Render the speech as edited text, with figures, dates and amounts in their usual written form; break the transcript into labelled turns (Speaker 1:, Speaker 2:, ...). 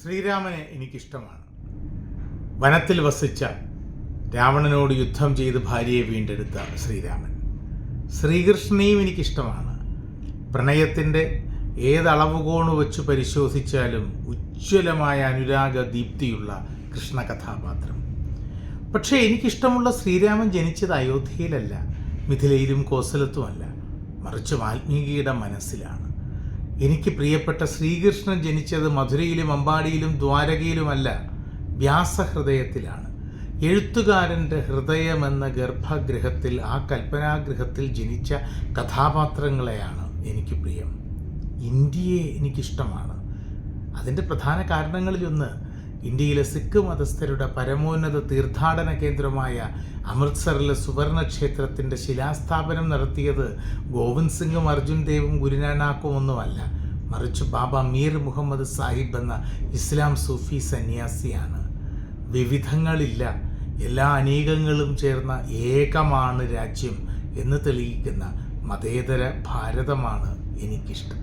Speaker 1: ശ്രീരാമനെ എനിക്കിഷ്ടമാണ്. വനത്തിൽ വസിച്ച രാവണനോട് യുദ്ധം ചെയ്ത് ഭാര്യയെ വീണ്ടെടുത്ത ശ്രീരാമൻ. ശ്രീകൃഷ്ണനെയും എനിക്കിഷ്ടമാണ്. പ്രണയത്തിൻ്റെ ഏതളവുകോണ് വെച്ച് പരിശോധിച്ചാലും ഉജ്ജ്വലമായ അനുരാഗ ദീപ്തിയുള്ള കൃഷ്ണ കഥാപാത്രം. പക്ഷേ എനിക്കിഷ്ടമുള്ള ശ്രീരാമൻ ജനിച്ചത് അയോധ്യയിലല്ല, മിഥിലയിലും കോസലത്തുമല്ല, മറിച്ച് വാൽമീകിയുടെ മനസ്സിലാണ്. എനിക്ക് പ്രിയപ്പെട്ട ശ്രീകൃഷ്ണൻ ജനിച്ചത് മധുരയിലും അമ്പാടിയിലും ദ്വാരകയിലുമല്ല, വ്യാസഹൃദയത്തിലാണ്. എഴുത്തുകാരൻ്റെ ഹൃദയമെന്ന ഗർഭഗൃഹത്തിൽ, ആ കൽപ്പനാഗൃഹത്തിൽ ജനിച്ച കഥാപാത്രങ്ങളെയാണ് എനിക്ക് പ്രിയം. ഇന്ത്യയെ എനിക്കിഷ്ടമാണ്. അതിൻ്റെ പ്രധാന കാരണങ്ങളിലൊന്ന് ഇന്ത്യയിലെ സിഖ് മതസ്ഥരുടെ പരമോന്നത തീർത്ഥാടന കേന്ദ്രമായ അമൃത്സറിലെ സുവർണ ക്ഷേത്രത്തിൻ്റെ ശിലാസ്ഥാപനം നടത്തിയത് ഗോവിന്ദ് സിംഗും അർജുൻ ദേവും ഗുരുനാനാക്കും ഒന്നുമല്ല, മറിച്ച് ബാബ മീർ മുഹമ്മദ് സാഹിബ് എന്ന ഇസ്ലാം സൂഫി സന്യാസിയാണ്. വിവിധങ്ങളില്ല, എല്ലാ അനേകങ്ങളും ചേർന്ന ഏകമാണ് രാജ്യം എന്ന് തെളിയിക്കുന്ന മതേതര ഭാരതമാണ് എനിക്കിഷ്ടം.